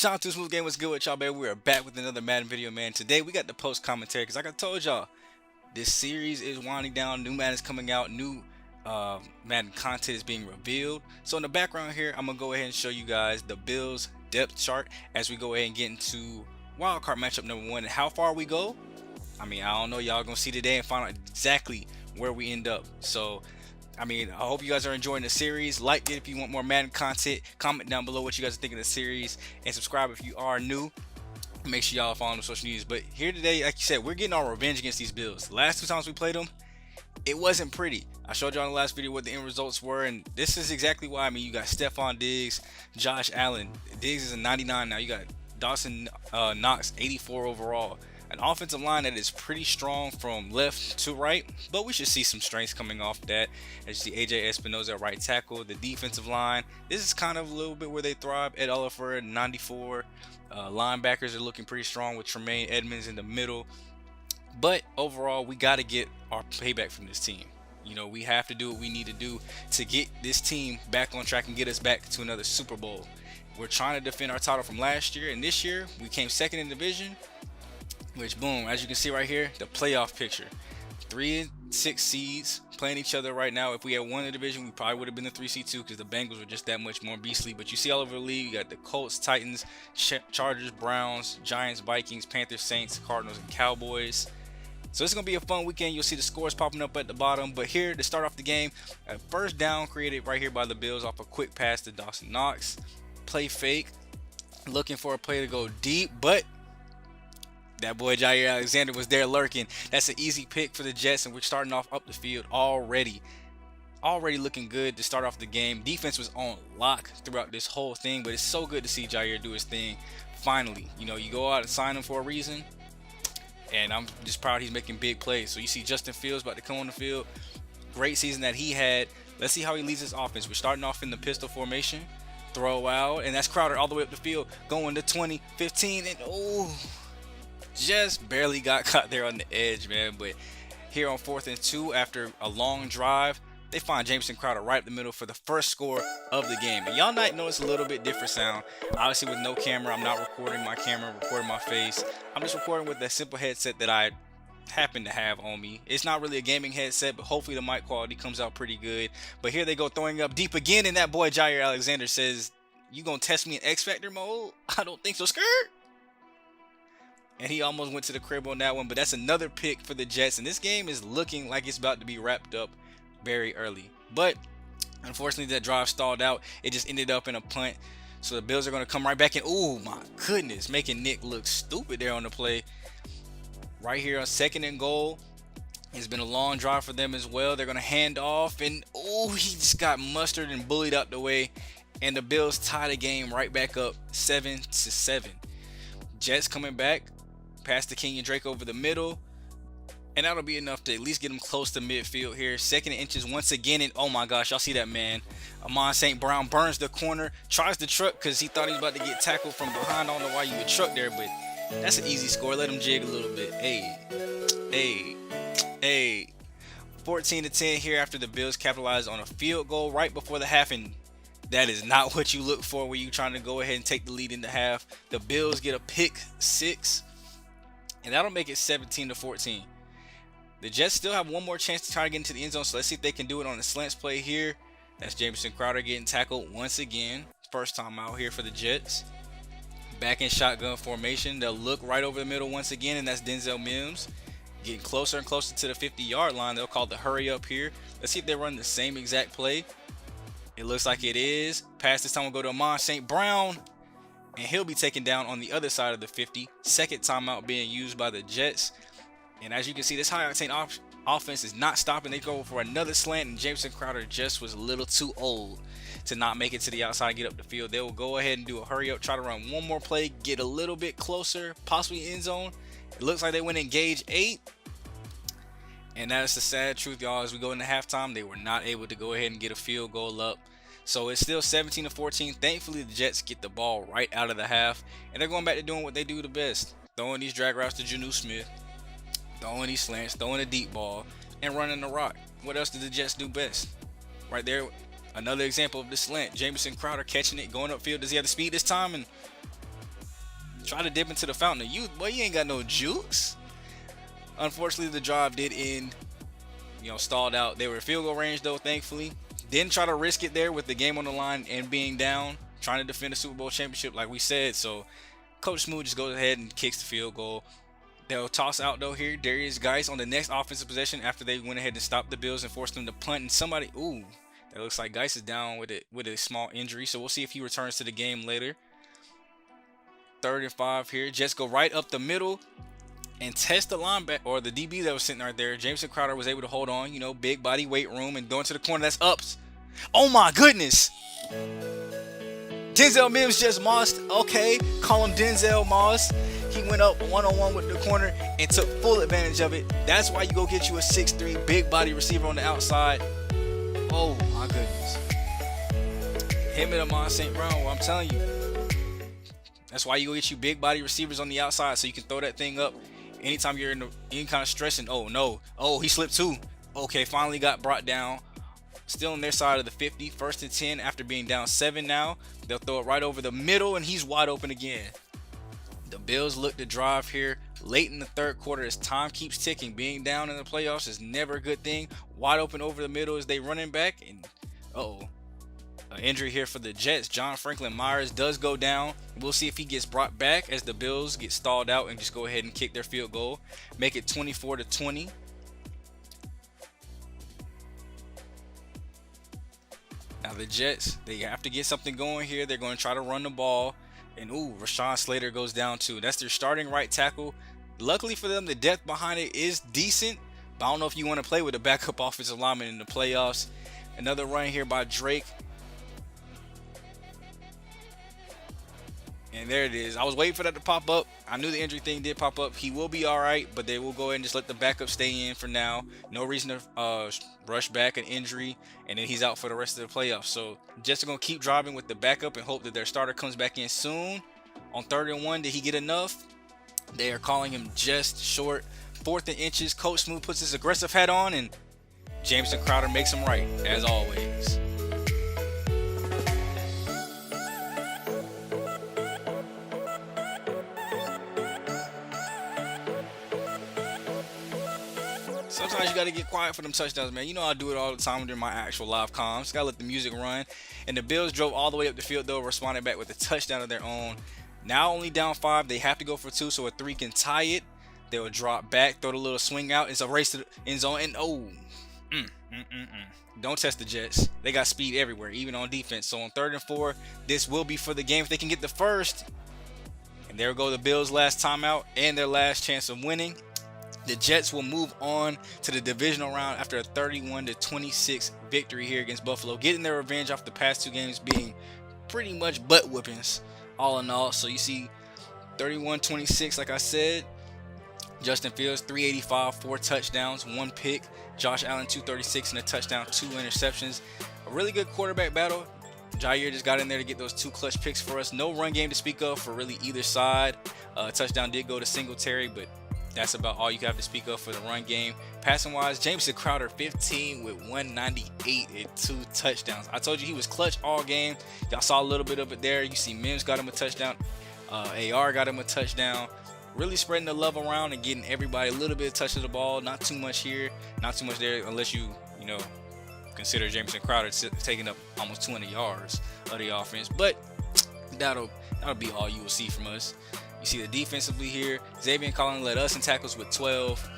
Shout out to Smooth Game. What's good with y'all, baby? We are back with another Madden video, man. Today we got the post commentary because, like I told y'all, this series is winding down. New Madden is coming out. New Madden content is being revealed. So in the background here, I'm gonna go ahead and show you guys the Bills depth chart as we go ahead and get into wildcard matchup number 1 and how far we go. I don't know. Y'all gonna see today and find out exactly where we end up. So I hope you guys are enjoying the series. Like it if you want more Madden content. Comment down below what you guys are thinking of the series. And subscribe if you are new. Make sure y'all follow on social medias. But here today, like you said, we're getting our revenge against these Bills. The last 2 times we played them, it wasn't pretty. I showed y'all in the last video what the end results were. And this is exactly why. You got Stephon Diggs, Josh Allen. Diggs is a 99 now. You got Dawson Knox, 84 overall. An offensive line that is pretty strong from left to right, but we should see some strengths coming off that. As you see AJ Espinoza at right tackle. The defensive line, this is kind of a little bit where they thrive. Ed Oliver, 94. Linebackers are looking pretty strong with Tremaine Edmonds in the middle. But overall, we got to get our payback from this team. We have to do what we need to do to get this team back on track and get us back to another Super Bowl. We're trying to defend our title from last year, and this year we came second in the division. Which, boom, as you can see right here, the playoff picture. 3 and 6 seeds playing each other right now. If we had won the division, we probably would have been the 3 seed too, because the Bengals were just that much more beastly. But you see all over the league, you got the Colts, Titans, Chargers, Browns, Giants, Vikings, Panthers, Saints, Cardinals, and Cowboys. So it's going to be a fun weekend. You'll see the scores popping up at the bottom. But here to start off the game, a first down created right here by the Bills off a quick pass to Dawson Knox. Play fake, looking for a play to go deep, but that boy Jaire Alexander was there lurking. That's an easy pick for the Jets, and we're starting off up the field already looking good to start off the game. Defense was on lock throughout this whole thing, but it's so good to see Jaire do his thing finally. You go out and sign him for a reason, and I'm just proud he's making big plays. So you see Justin Fields about to come on the field. Great season that he had. Let's see how he leads his offense. We're starting off in the pistol formation. Throw out, and that's Crowder all the way up the field, going to 20, 15, and just barely got caught there on the edge, man. But here on 4th and 2, after a long drive, they find Jamison Crowder right up the middle for the first score of the game. And y'all might notice a little bit different sound. Obviously, with no camera, I'm not recording my camera, recording my face. I'm just recording with that simple headset that I happen to have on me. It's not really a gaming headset, but hopefully the mic quality comes out pretty good. But here they go throwing up deep again, and that boy Jaire Alexander says, "You gonna test me in X Factor mode? I don't think so, skirt." And he almost went to the crib on that one, but that's another pick for the Jets. And this game is looking like it's about to be wrapped up very early. But unfortunately, that drive stalled out. It just ended up in a punt. So the Bills are going to come right back in. Oh, my goodness. Making Nick look stupid there on the play. Right here on 2nd and goal. It's been a long drive for them as well. They're going to hand off. And, he just got mustered and bullied out the way. And the Bills tie the game right back up 7-7. Jets coming back. Pass to Kenyon Drake over the middle, and that'll be enough to at least get him close to midfield here. 2nd and inches once again, and oh my gosh, y'all see that, man. Amon St. Brown burns the corner, tries to truck because he thought he was about to get tackled from behind. I don't know why you would truck there, but that's an easy score. Let him jig a little bit. Hey. 14-10 here after the Bills capitalized on a field goal right before the half, and that is not what you look for when you're trying to go ahead and take the lead in the half. The Bills get a pick 6. And that'll make it 17-14. The Jets still have one more chance to try to get into the end zone. So let's see if they can do it on the slants play here. That's Jamison Crowder getting tackled once again. First time out here for the Jets. Back in shotgun formation. They'll look right over the middle once again. And that's Denzel Mims. Getting closer and closer to the 50-yard line. They'll call the hurry up here. Let's see if they run the same exact play. It looks like it is. Pass this time will go to Amon St. Brown. And he'll be taken down on the other side of the 50. 2nd timeout being used by the Jets. And as you can see, this high-octane offense is not stopping. They go for another slant, and Jamison Crowder just was a little too old to not make it to the outside, get up the field. They will go ahead and do a hurry-up, try to run one more play, get a little bit closer, possibly end zone. It looks like they went engage 8. And that's the sad truth, y'all. As we go into halftime, they were not able to go ahead and get a field goal up. So it's still 17-14. Thankfully, the Jets get the ball right out of the half. And they're going back to doing what they do the best. Throwing these drag routes to Jonnu Smith. Throwing these slants. Throwing a deep ball. And running the rock. What else did the Jets do best? Right there, another example of the slant. Jamison Crowder catching it, going upfield. Does he have the speed this time? And Try to dip into the fountain of youth. Boy, you ain't got no juice. Unfortunately, the drive did end, stalled out. They were field goal range though, thankfully. Didn't try to risk it there with the game on the line and being down, trying to defend the Super Bowl championship like we said. So Coach Smooth just goes ahead and kicks the field goal. They'll toss out though here Darius Geis on the next offensive possession after they went ahead and stopped the Bills and forced them to punt. And somebody, that looks like Geis is down with a small injury. So we'll see if he returns to the game later. 3rd and 5 here. Jets go right up the middle and test the linebacker or the DB that was sitting right there. Jameson Crowder was able to hold on, big body weight room and go into the corner. That's ups. Oh my goodness. Denzel Mims just mossed. Okay, call him Denzel Moss. He went up one-on-one with the corner and took full advantage of it. That's why you go get you a 6'3" big body receiver on the outside. Oh my goodness. Him and Amon St. Brown, well, I'm telling you. That's why you go get you big body receivers on the outside so you can throw that thing up anytime you're in any kind of stressing. Oh no. Oh, he slipped too. Okay, finally got brought down. Still on their side of the 50. 1st and 10 after being down 7 now. They'll throw it right over the middle and he's wide open again. The Bills look to drive here late in the 3rd quarter as time keeps ticking. Being down in the playoffs is never a good thing. Wide open over the middle as they running back. And an injury here for the Jets. John Franklin Myers does go down. We'll see if he gets brought back as the Bills get stalled out and just go ahead and kick their field goal. Make it 24-20. Now the Jets, they have to get something going here. They're going to try to run the ball. And Rashawn Slater goes down too. That's their starting right tackle. Luckily for them, the depth behind it is decent. But I don't know if you want to play with a backup offensive lineman in the playoffs. Another run here by Drake. And there it is. I was waiting for that to pop up. I knew the injury thing did pop up. He will be all right, but they will go ahead and just let the backup stay in for now. No reason to rush back an injury, and then he's out for the rest of the playoffs. So Jets are going to keep driving with the backup and hope that their starter comes back in soon. On 3rd and 1, did he get enough? They are calling him just short. 4th and inches. Coach Smooth puts his aggressive hat on, and Jameson Crowder makes him right, as always. Sometimes you got to get quiet for them touchdowns, man. I do it all the time during my actual live comms. Got to let the music run. And the Bills drove all the way up the field, though, responding back with a touchdown of their own. Now only down 5. They have to go for 2, so a 3 can tie it. They will drop back, throw the little swing out. It's a race to the end zone. And don't test the Jets. They got speed everywhere, even on defense. So on 3rd and 4, this will be for the game if they can get the first. And there go the Bills' last timeout and their last chance of winning. The Jets will move on to the divisional round after a 31-26 victory here against Buffalo, getting their revenge off the past 2 games being pretty much butt whoopings all in all. So you see 31-26, like I said. Justin Fields, 385, 4 touchdowns, 1 pick. Josh Allen, 236 and a touchdown, 2 interceptions. A really good quarterback battle. Jaire just got in there to get those 2 clutch picks for us. No run game to speak of for really either side. Touchdown did go to Singletary, but that's about all you have to speak of for the run game. Passing wise, Jameson Crowder 15 with 198 and 2 touchdowns. I told you he was clutch all game. Y'all saw a little bit of it there. You see Mims got him a touchdown. AR got him a touchdown. Really spreading the love around and getting everybody a little bit of touch of the ball. Not too much here, not too much there, unless you consider Jameson Crowder taking up almost 200 yards of the offense. But that'll be all you will see from us. You see the defensively here, Xavier Collins led us in tackles with 12,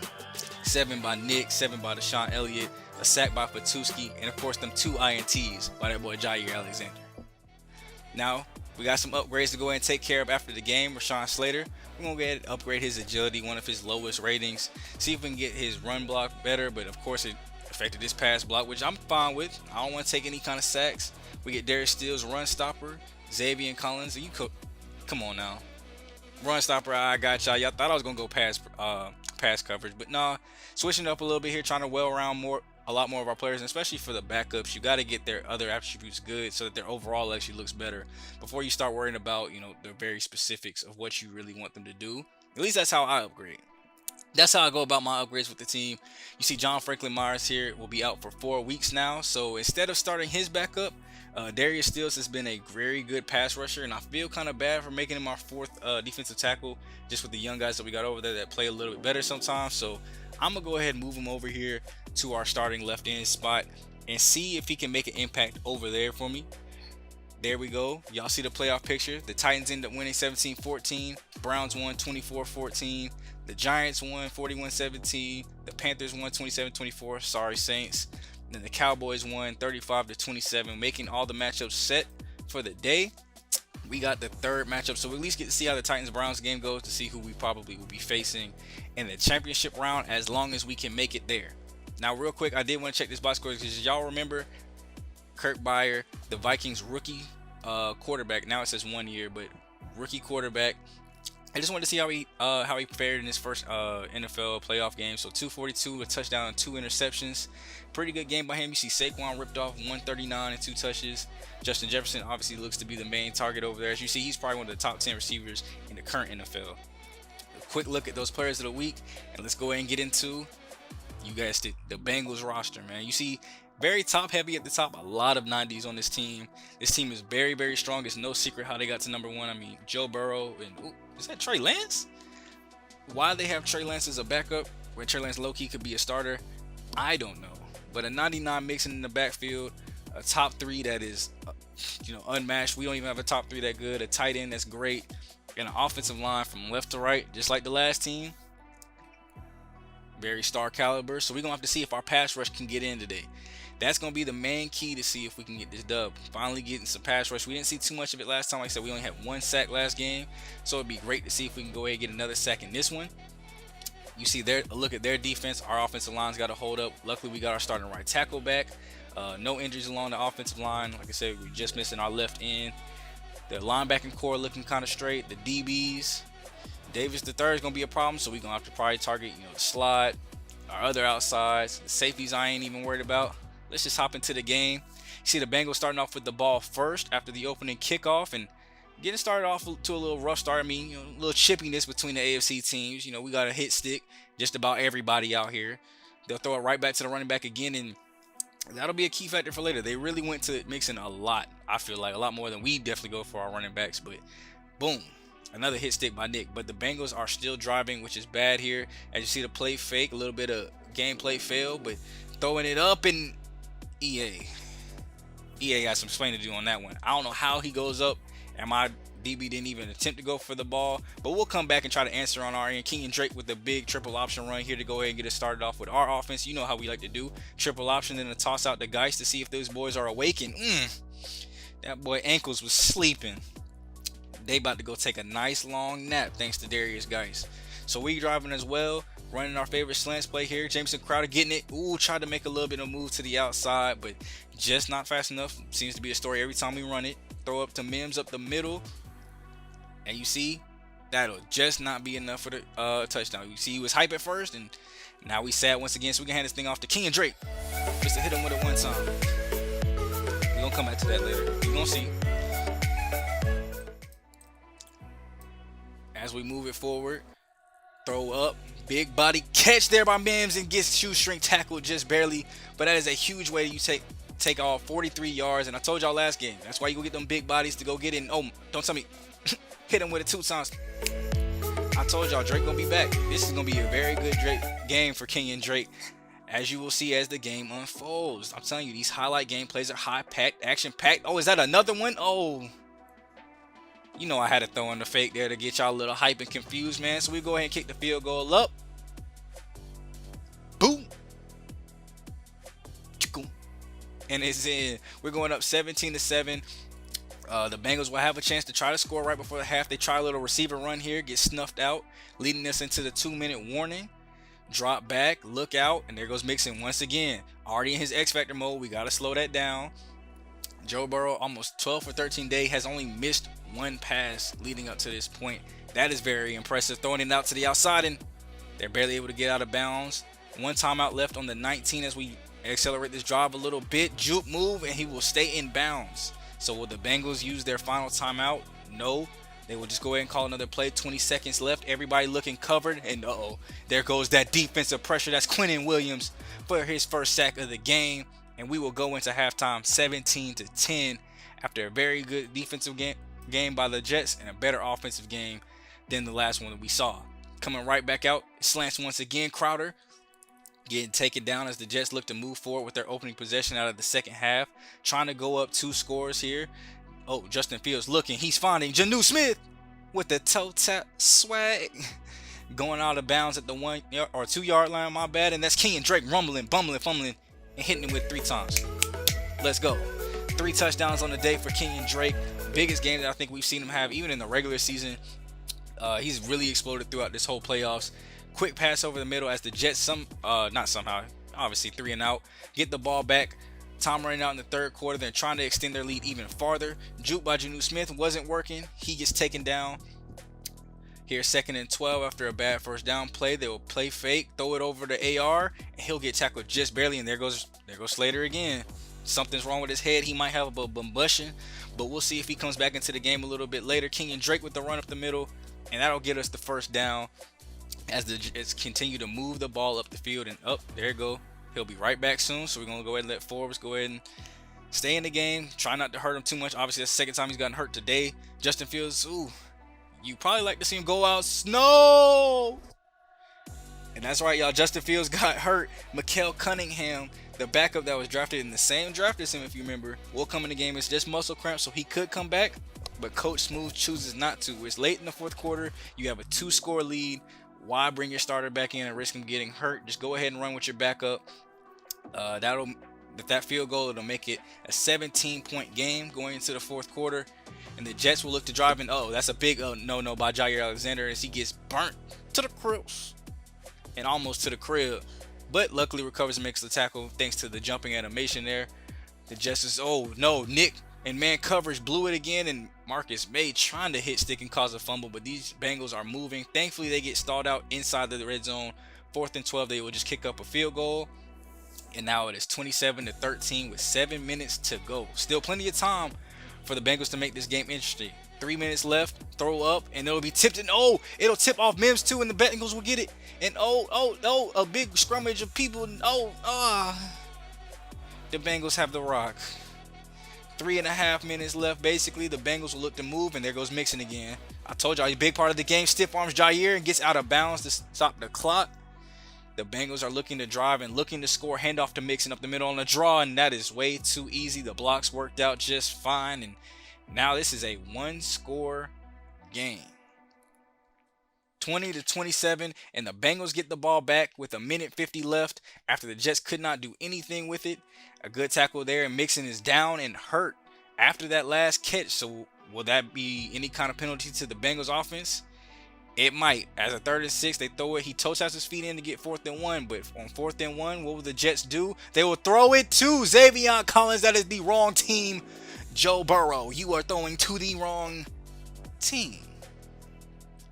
7 by Nick, 7 by Deshaun Elliott, a sack by Fatuski, and of course them 2 INTs by that boy Jaire Alexander. Now, we got some upgrades to go ahead and take care of after the game. Rashawn Slater, we're going to go ahead and upgrade his agility, one of his lowest ratings. See if we can get his run block better, but of course it affected this pass block, which I'm fine with. I don't want to take any kind of sacks. We get Darius Steele's run stopper, Xavier Collins, and come on now. Run stopper, I got y'all. Y'all thought I was going to go pass coverage, but nah. Switching it up a little bit here, trying to well around a lot more of our players, and especially for the backups. You got to get their other attributes good so that their overall actually looks better before you start worrying about, the very specifics of what you really want them to do. At least that's how I upgrade. That's how I go about my upgrades with the team. You see John Franklin Myers here will be out for 4 weeks now. So instead of starting his backup, Darius Stills has been a very good pass rusher, and I feel kind of bad for making him our fourth defensive tackle, just with the young guys that we got over there that play a little bit better sometimes. So I'm going to go ahead and move him over here to our starting left end spot and see if he can make an impact over there for me. There we go. Y'all see the playoff picture. The Titans end up winning 17-14. Browns won 24-14. The Giants won 41-17. The Panthers won 27-24. Sorry, Saints. Then the Cowboys won 35-27, making all the matchups set for the day. We got the third matchup, so we at least get to see how the Titans-Browns game goes to see who we probably will be facing in the championship round, as long as we can make it there. Now, real quick, I did want to check this box score because y'all remember Kirk Byer, the Vikings rookie quarterback. Now it says 1 year, but rookie quarterback. I just wanted to see how he fared in his first NFL playoff game. So 242, a touchdown, and 2 interceptions. Pretty good game by him. You see Saquon ripped off 139 and 2 touches. Justin Jefferson obviously looks to be the main target over there. As you see, he's probably one of the top 10 receivers in the current NFL. A quick look at those players of the week, and let's go ahead and get into, you guys, the Bengals roster, man. You see, very top heavy at the top, a lot of 90s on this team. This team is very, very strong. It's no secret how they got to number 1. I mean, Joe Burrow and is that Trey Lance? Why they have Trey Lance as a backup when Trey Lance low-key could be a starter, I don't know. But a 99 mixing in the backfield, a top 3 that is, unmatched. We don't even have a top 3 that good. A tight end that's great, and an offensive line from left to right, just like the last team. Very star caliber. So we're gonna have to see if our pass rush can get in today. That's going to be the main key to see if we can get this dub. Finally getting some pass rush. We didn't see too much of it last time. Like I said, we only had 1 sack last game. So it'd be great to see if we can go ahead and get another sack in this one. You see there, a look at their defense. Our offensive line's got to hold up. Luckily, we got our starting right tackle back. No injuries along the offensive line. Like I said, we're just missing our left end. The linebacking core looking kind of straight. The DBs. Davis the third is going to be a problem. So we're going to have to probably target, the slot. Our other outsides. The safeties I ain't even worried about. Let's just hop into the game. You see the Bengals starting off with the ball first after the opening kickoff and getting started off to a little rough start. I mean, a little chippiness between the AFC teams. We got a hit stick just about everybody out here. They'll throw it right back to the running back again, and that'll be a key factor for later. They really went to mixing a lot. I feel like a lot more than we definitely go for our running backs. But boom, another hit stick by Nick. But the Bengals are still driving, which is bad here. As you see the play fake, a little bit of gameplay fail, but throwing it up and EA got some explaining to do on that one. I don't know how he goes up, and my DB didn't even attempt to go for the ball, but we'll come back and try to answer on our end. Kenyon Drake with the big triple option run here to go ahead and get us started off with our offense. You know how we like to do. Triple option, then to toss out the Geist to see if those boys are awake, and that boy ankles was sleeping. They about to go take a nice long nap thanks to Darius Geist. So we driving as well. Running our favorite slants play here. Jameson Crowder getting it. Tried to make a little bit of move to the outside, but just not fast enough. Seems to be a story every time we run it. Throw up to Mims up the middle. And you see, that'll just not be enough for the touchdown. You see, he was hype at first, and now we sad once again. So we can hand this thing off to Kenyon Drake. Just to hit him with it one time. We're going to come back to that later. You're going to see. As we move it forward, throw up. Big body catch there by Mims and gets shoestring tackled just barely. But that is a huge way you take off 43 yards. And I told y'all last game, that's why you go get them big bodies to go get in. Oh, don't tell me. Hit him with it 2 times. I told y'all Drake gonna be back. This is gonna be a very good game for Kenyon Drake, as you will see as the game unfolds. I'm telling you, these highlight gameplays are high-packed, action-packed. Oh, is that another one? Oh. I had to throw in the fake there to get y'all a little hype and confused, man. So we go ahead and kick the field goal up. Boom. And it's in. We're going up 17-7. The Bengals will have a chance to try to score right before the half. They try a little receiver run here, get snuffed out, leading us into the 2-minute warning. Drop back, look out, and there goes Mixon once again. Already in his X-Factor mode. We got to slow that down. Joe Burrow, almost 12 for 13 days, has only missed 1 pass leading up to this point. That is very impressive. Throwing it out to the outside, and they're barely able to get out of bounds. 1 timeout left on the 19 as we accelerate this drive a little bit. Juke move, and he will stay in bounds. So will the Bengals use their final timeout? No. They will just go ahead and call another play. 20 seconds left. Everybody looking covered, and there goes that defensive pressure. That's Quinnen Williams for his first sack of the game. And we will go into halftime 17-10. after a very good defensive game by the Jets and a better offensive game than the last one that we saw. Coming right back out, slants once again. Crowder getting taken down as the Jets look to move forward with their opening possession out of the second half, trying to go up 2 scores here. Oh, Justin Fields looking. He's finding Jonnu Smith with the toe tap swag. Going out of bounds at the 1 or 2 yard line, my bad. And that's Kenyon Drake rumbling, bumbling, fumbling, and hitting him with 3 times. Let's go. 3 touchdowns on the day for Kenyon Drake. Biggest game that I think we've seen him have, even in the regular season. He's really exploded throughout this whole playoffs. Quick pass over the middle as the Jets, obviously 3 and out, get the ball back. Time running out in the third quarter. They're trying to extend their lead even farther. Juke by Jonnu Smith wasn't working. He gets taken down. Here, 2nd and 12 after a bad first down play. They will play fake, throw it over to AR, and he'll get tackled just barely. And there goes Slater again. Something's wrong with his head. He might have a concussion, but we'll see if he comes back into the game a little bit later. Kenyon Drake with the run up the middle, and that'll get us the first down as the Jets continue to move the ball up the field. And there you go. He'll be right back soon, so we're going to go ahead and let Forbes go ahead and stay in the game. Try not to hurt him too much. Obviously, that's the second time he's gotten hurt today. Justin Fields, you probably like to see him go out. No! And that's right, y'all. Justin Fields got hurt. Mikael Cunningham, the backup that was drafted in the same draft as him, if you remember, will come in the game. It's just muscle cramps, so he could come back, but Coach Smooth chooses not to. It's late in the fourth quarter. You have a 2-score lead. Why bring your starter back in and risk him getting hurt? Just go ahead and run with your backup. With that field goal, it'll make it a 17-point game going into the fourth quarter. And the Jets will look to drive in. That's a big no-no by Jaire Alexander as he gets burnt to the crisp and almost to the crib. But luckily recovers and makes the tackle thanks to the jumping animation there. The Jets Nick and man coverage blew it again, and Marcus May trying to hit stick and cause a fumble, but these Bengals are moving. Thankfully, they get stalled out inside the red zone. 4th and 12, they will just kick up a field goal. And now it is 27-13 with 7 minutes to go. Still plenty of time for the Bengals to make this game interesting. 3 minutes left, throw up, and it'll be tipped. And it'll tip off Mims too, and the Bengals will get it. And a big scrummage of people. And the Bengals have the rock. 3.5 minutes left. Basically, the Bengals will look to move, and there goes Mixon again. I told y'all, he's a big part of the game. Stiff arms Jaire and gets out of bounds to stop the clock. The Bengals are looking to drive and looking to score. Handoff to Mixon up the middle on the draw, and that is way too easy. The blocks worked out just fine, and now this is a 1-score game. 20-27, and the Bengals get the ball back with 1:50 left after the Jets could not do anything with it. A good tackle there, and Mixon is down and hurt after that last catch. So will that be any kind of penalty to the Bengals offense? It might. As a 3rd and 6, they throw it. He toe taps his feet in to get 4th and 1. But on 4th and 1, what will the Jets do? They will throw it to Zavion Collins. That is the wrong team. Joe Burrow, you are throwing to the wrong team.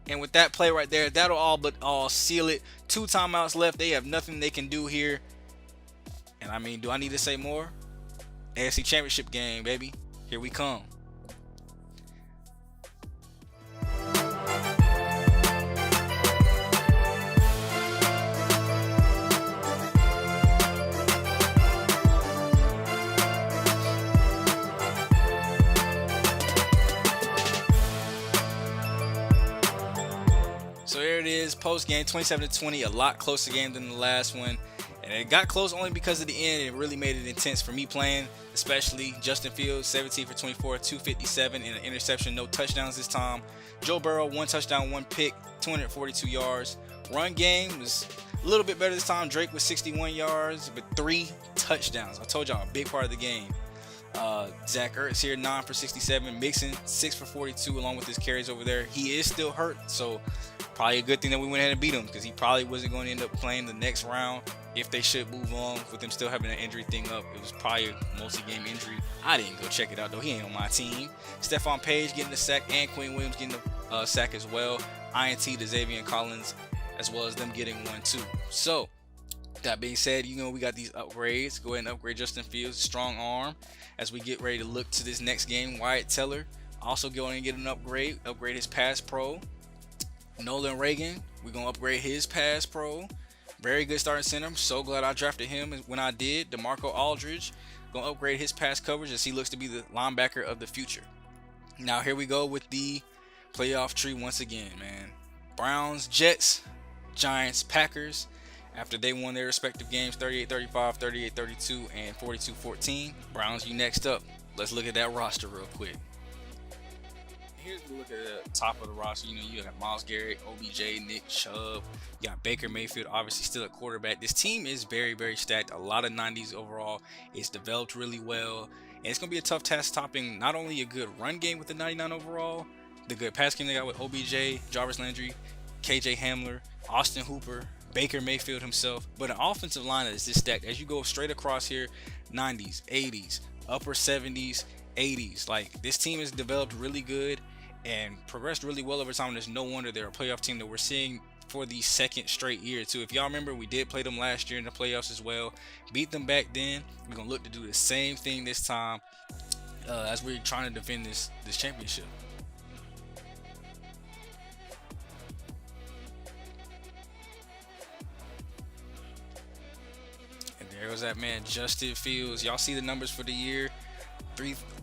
And with that play right there, that'll all seal it. 2 timeouts left. They have nothing they can do here. And I mean, do I need to say more? AFC Championship game, baby. Here we come. So here it is, post game, 27-20, a lot closer game than the last one. And it got close only because of the end. It really made it intense for me playing, especially Justin Fields, 17 for 24, 257, and an interception, no touchdowns this time. Joe Burrow, 1 touchdown, 1 pick, 242 yards. Run game was a little bit better this time. Drake was 61 yards, but 3 touchdowns. I told y'all, a big part of the game. Zach Ertz here, 9 for 67. Mixon, 6 for 42, along with his carries over there. He is still hurt, so probably a good thing that we went ahead and beat him, because he probably wasn't going to end up playing the next round if they should move on with him still having an injury thing up. It was probably a multi-game injury. I didn't go check it out, though. He ain't on my team. Stephon Page getting the sack, and Quinn Williams getting the sack as well. INT to Zavion Collins, as well as them getting 1 too. So that being said, we got these upgrades. Go ahead and upgrade Justin Fields, strong arm, as we get ready to look to this next game. Wyatt Teller also going and get an upgrade his pass pro. Nolan Reagan, we're going to upgrade his pass pro. Very good starting center. I'm so glad I drafted him when I did. DeMarco Aldridge, Gonna upgrade his pass coverage as he looks to be the linebacker of the future. Now here we go with the playoff tree once again, man. Browns, Jets, Giants, Packers. After they won their respective games 38-35, 38-32, and 42-14. Browns, you next up. Let's look at that roster real quick. Here's a look at the top of the roster. You got Myles Garrett, OBJ, Nick Chubb. You got Baker Mayfield, obviously still at quarterback. This team is very, very stacked. A lot of 90s overall. It's developed really well. And it's going to be a tough task topping not only a good run game with the 99 overall, the good pass game they got with OBJ, Jarvis Landry, KJ Hamler, Austin Hooper, Baker Mayfield himself, but an offensive line that is this stacked. As you go straight across here, 90s, 80s, upper 70s, 80s. Like, this team has developed really good and progressed really well over time. There's no wonder they're a playoff team that we're seeing for the second straight year too. If y'all remember, we did play them last year in the playoffs as well. Beat them back then. We're gonna look to do the same thing this time as we're trying to defend this championship. And there goes that man, Justin Fields. Y'all see the numbers for the year: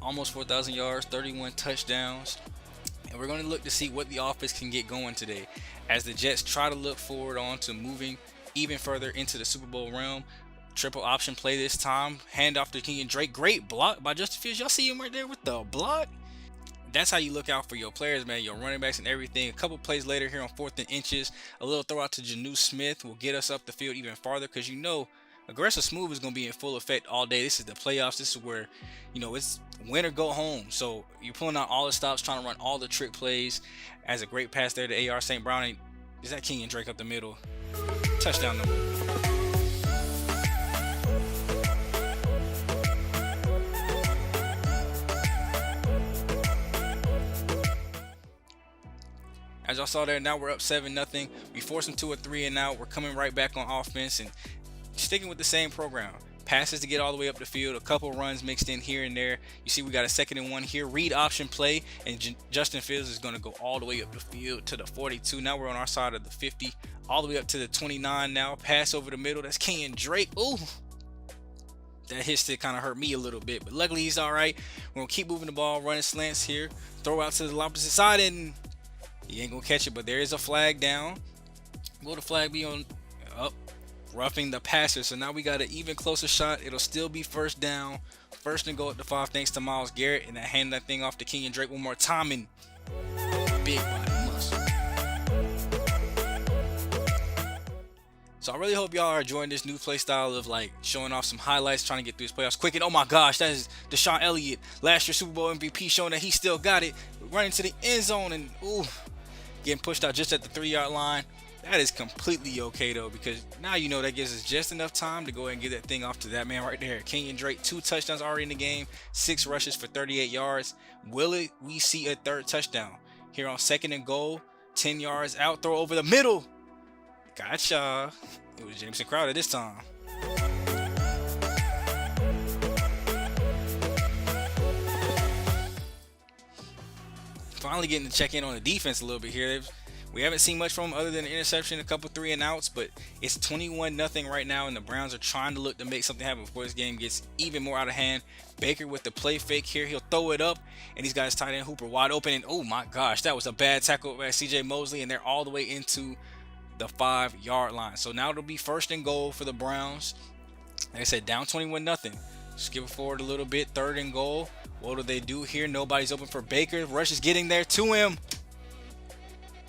almost 4,000 yards, 31 touchdowns. And we're going to look to see what the offense can get going today as the Jets try to look forward on to moving even further into the Super Bowl realm. Triple option play this time. Hand off to King and Drake. Great block by Justin Fields. Y'all see him right there with the block? That's how you look out for your players, man, your running backs and everything. A couple plays later here on 4th and inches, a little throw out to Janu Smith will get us up the field even farther, because aggressive smooth is going to be in full effect all day. This is the playoffs. This is where, it's win or go home. So you're pulling out all the stops, trying to run all the trick plays. As a great pass there to AR St. Brown. Is that King and Drake up the middle? Touchdown number. As y'all saw there, now we're up 7-0. We forced them to a 3 and out. We're coming right back on offense and sticking with the same program. Passes to get all the way up the field, a couple runs mixed in here and there. You see we got a 2nd and 1 here. Read option play, and Justin Fields is going to go all the way up the field to the 42. Now we're on our side of the 50, all the way up to the 29 now. Pass over the middle. That's King and Drake. Ooh, that hit stick kind of hurt me a little bit, but luckily he's all right. We're going to keep moving the ball, running slants here. Throw out to the opposite side, and he ain't going to catch it, but there is a flag down. Will the flag be on up? Roughing the passer. So now we got an even closer shot. It'll still be first down. 1st and goal at the 5 thanks to Myles Garrett. And I hand that thing off to King and Drake one more time. And big body muscle. So I really hope y'all are enjoying this new play style of like showing off some highlights, trying to get through his playoffs quick. And oh my gosh, that is Deshaun Elliott, last year's Super Bowl MVP, showing that he still got it. Running to the end zone and getting pushed out just at the 3-yard line. That is completely okay though, because now that gives us just enough time to go ahead and get that thing off to that man right there. King and Drake, 2 touchdowns already in the game, 6 rushes for 38 yards. Will we see a 3rd touchdown here on 2nd and goal? 10 yards out, throw over the middle. Gotcha. It was Jameson Crowder this time. Finally getting to check in on the defense a little bit here. We haven't seen much from them other than an interception, a couple 3 and outs, but it's 21-0 right now, and the Browns are trying to look to make something happen before this game gets even more out of hand. Baker with the play fake here. He'll throw it up, and he's got his tight end Hooper wide open, and oh my gosh, that was a bad tackle by CJ Mosley, and they're all the way into the 5-yard line. So now it'll be 1st and goal for the Browns. Like I said, down 21-0. Skip forward a little bit, 3rd and goal. What do they do here? Nobody's open for Baker. Rush is getting there to him.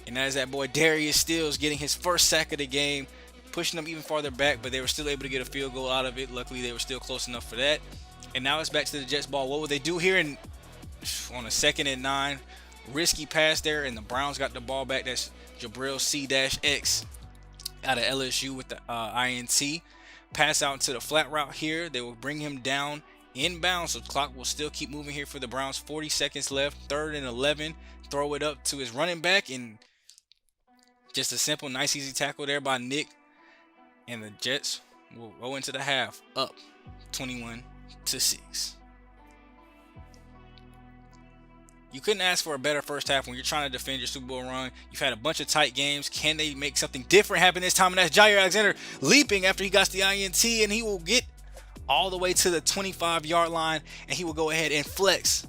And that is that boy Darius Stills getting his 1st sack of the game, pushing them even farther back, but they were still able to get a field goal out of it. Luckily, they were still close enough for that. And now it's back to the Jets ball. What will they do here on a 2nd and 9? Risky pass there, and the Browns got the ball back. That's Jabril C-X out of LSU with the INT. Pass out into the flat route here. They will bring him down inbound, so the clock will still keep moving here for the Browns. 40 seconds left, 3rd and 11. Throw it up to his running back, and just a simple, nice, easy tackle there by Nick. And the Jets will go into the half up 21-6. You couldn't ask for a better first half when you're trying to defend your Super Bowl run. You've had a bunch of tight games. Can they make something different happen this time? And that's Jaire Alexander leaping after he got the INT, and he will get all the way to the 25-yard line, and he will go ahead and flex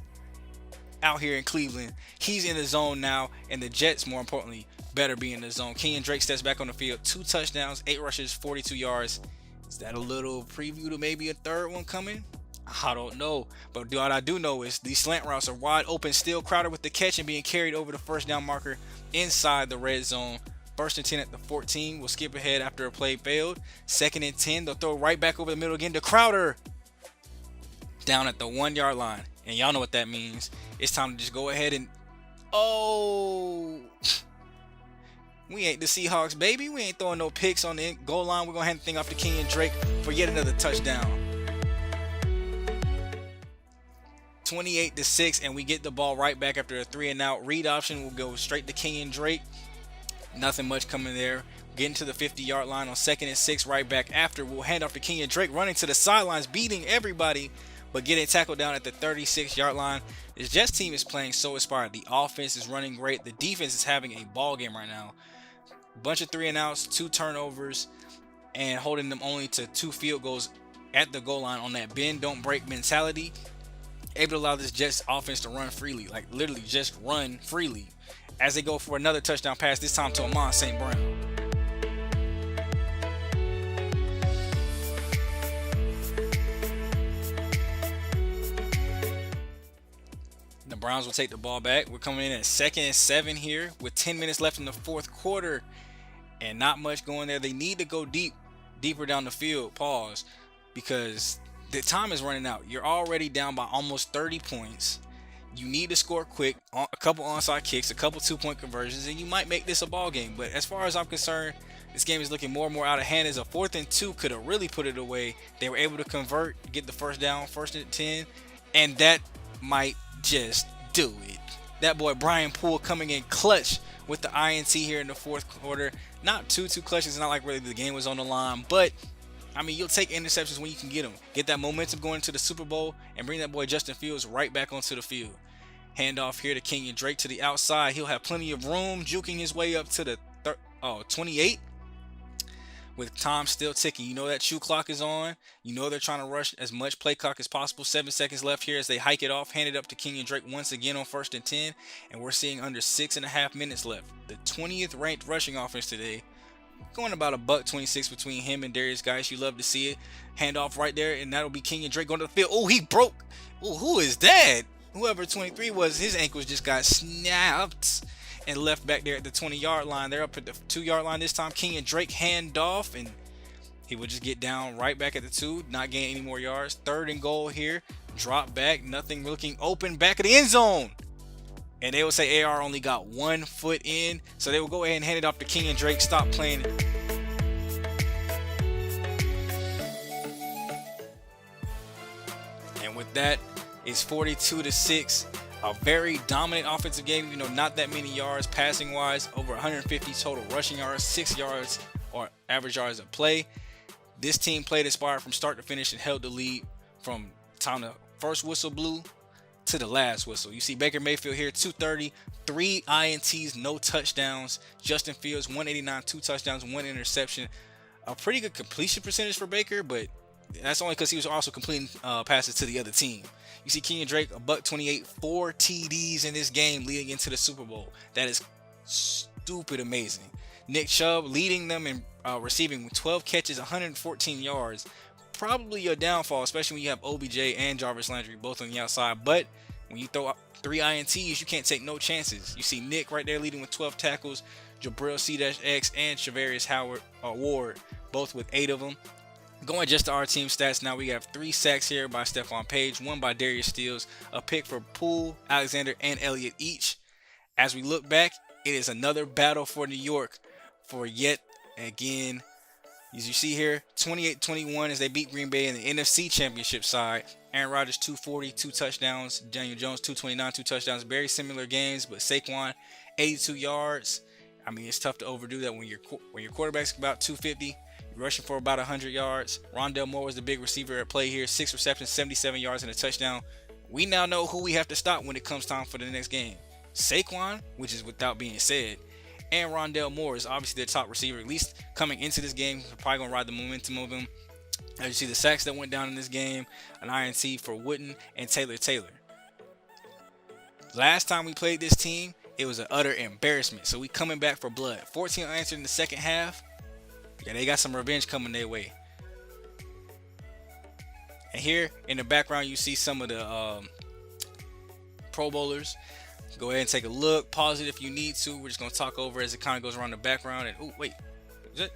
out here in Cleveland. He's in the zone now, and the Jets, more importantly, better be in the zone. Kenyon Drake steps back on the field, 2 touchdowns, 8 rushes, 42 yards. Is that a little preview to maybe a third one coming? I don't know, but what I do know is these slant routes are wide open, still Crowder with the catch and being carried over the first down marker inside the red zone. 1st and 10 at the 14. We'll skip ahead after a play failed. 2nd and 10. They'll throw right back over the middle again to Crowder down at the 1-yard line. And y'all know what that means. It's time to just go ahead and we ain't the Seahawks, baby. We ain't throwing no picks on the goal line. We're gonna hand the thing off to Kenyon Drake for yet another touchdown. 28-6, and we get the ball right back after a 3-and-out. Read option will go straight to Kenyon Drake. Nothing much coming there. Getting to the 50-yard line on 2nd and 6 right back after. We'll hand off to Kenyon Drake running to the sidelines, beating everybody, but getting tackled down at the 36-yard line. This Jets team is playing so inspired. The offense is running great. The defense is having a ball game right now. Bunch of 3-and-outs, 2 turnovers, and holding them only to 2 field goals at the goal line on that bend don't break mentality. Able to allow this Jets offense to run freely, like literally just run freely, as they go for another touchdown pass, this time to Amon St. Brown. The Browns will take the ball back. We're coming in at 2nd and 7 here with 10 minutes left in the 4th quarter, and not much going there. They need to go deeper down the field, because the time is running out. You're already down by almost 30 points. You need to score quick, a couple onside kicks, a couple 2-point conversions, and you might make this a ball game. But as far as I'm concerned, this game is looking more and more out of hand. As a 4th and 2 could have really put it away. They were able to convert, get the first down, 1st and 10, and that might just do it. That boy Brian Poole coming in clutch with the INT here in the 4th quarter. Not too clutch. It's not like really the game was on the line, but I mean, you'll take interceptions when you can get them. Get that momentum going into the Super Bowl and bring that boy Justin Fields right back onto the field. Handoff here to Kenyon Drake to the outside. He'll have plenty of room, juking his way up to the 28. With time still ticking. You know that shoe clock is on. You know they're trying to rush as much play clock as possible. 7 seconds left here as they hike it off. Hand it up to Kenyon Drake once again on 1st and 10. And we're seeing under 6.5 minutes left. The 20th ranked rushing offense today. Going about $126 between him and Darius Geis. You love to see it. Handoff right there, and that'll be Kenyon Drake going to the field. Oh, he broke. Oh, who is that? Whoever 23 was, his ankles just got snapped and left back there at the 20-yard line. They're up at the 2-yard line this time. Kenyon Drake handoff, and he will just get down right back at the 2, not gain any more yards. 3rd and goal here. Drop back, nothing looking open, back of the end zone. And they will say AR only got 1 foot in, so they will go ahead and hand it off to Kenyon Drake. Stop playing it. And with that, it's 42-6. A very dominant offensive game, you know, not that many yards passing wise, over 150 total rushing yards, 6 yards or average yards of play. This team played inspired from start to finish and held the lead from time the first whistle blew to the last whistle. You see Baker Mayfield here, 230, 3 INTs, no touchdowns. Justin Fields, 189, 2 touchdowns, 1 interception. A pretty good completion percentage for Baker, but that's only because he was also completing passes to the other team. You see Kenyon Drake, $128, 4 TDs in this game leading into the Super Bowl. That is stupid amazing. Nick Chubb leading them in receiving 12 catches, 114 yards. Probably your downfall, especially when you have OBJ and Jarvis Landry both on the outside. But when you throw out 3 INTs, you can't take no chances. You see Nick right there leading with 12 tackles, Jabril C-X and Shavarius Ward both with 8 of them. Going just to our team stats now, we have 3 sacks here by Stephon Page, 1 by Darius Steele, a pick for Poole, Alexander, and Elliot each. As we look back, it is another battle for New York for yet again. As you see here, 28-21 as they beat Green Bay in the NFC Championship side. Aaron Rodgers 240, 2 touchdowns. Daniel Jones 229, 2 touchdowns. Very similar games, but Saquon 82 yards. I mean, it's tough to overdo that when your quarterback's about 250. You're rushing for about 100 yards. Rondale Moore was the big receiver at play here. 6 receptions, 77 yards, and a touchdown. We now know who we have to stop when it comes time for the next game. Saquon, which is without being said, and Rondale Moore is obviously their top receiver, at least coming into this game. We're probably going to ride the momentum of him. As you see, the sacks that went down in this game, an INT for Wooden and Taylor. Last time we played this team, it was an utter embarrassment. So we coming back for blood. 14 unanswered in the second half. Yeah, they got some revenge coming their way. And here in the background, you see some of the Pro Bowlers. Go ahead and take a look. Pause it if you need to. We're just going to talk over as it kind of goes around the background. And oh, wait. Is that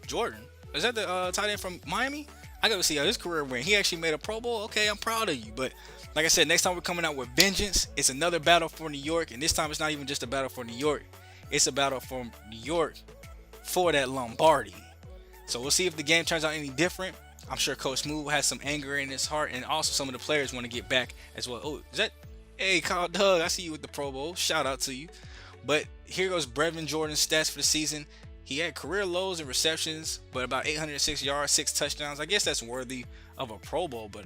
Jordan? Is that the tight end from Miami? I got to see how his career went. He actually made a Pro Bowl. Okay, I'm proud of you. But like I said, next time we're coming out with vengeance. It's another battle for New York. And this time it's not even just a battle for New York. It's a battle for New York for that Lombardi. So we'll see if the game turns out any different. I'm sure Coach Smooth has some anger in his heart. And also some of the players want to get back as well. Oh, is that... Hey, Kyle Doug, I see you with the Pro Bowl. Shout out to you. But here goes Brevin Jordan's stats for the season. He had career lows in receptions, but about 806 yards, 6 touchdowns. I guess that's worthy of a Pro Bowl, but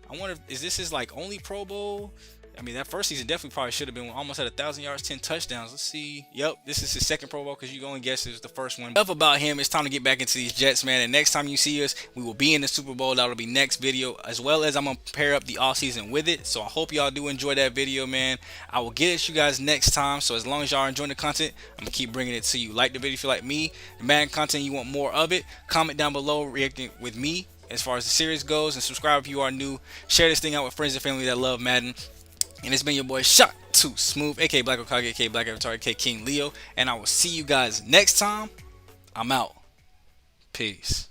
I wonder, is this his like only Pro Bowl? I mean, that first season definitely probably should have been almost at 1,000 yards, 10 touchdowns. Let's see. Yep, this is his second Pro Bowl because you go and guess it was the first one. Enough about him. It's time to get back into these Jets, man. And next time you see us, we will be in the Super Bowl. That'll be next video, as well as I'm going to pair up the offseason with it. So I hope y'all do enjoy that video, man. I will get at you guys next time. So as long as y'all are enjoying the content, I'm going to keep bringing it to you. Like the video if you like me, the Madden content, you want more of it. Comment down below reacting with me as far as the series goes. And subscribe if you are new. Share this thing out with friends and family that love Madden. And it's been your boy Shot to Smooth, aka Black Okage, aka Black Avatar, aka King Leo. And I will see you guys next time. I'm out. Peace.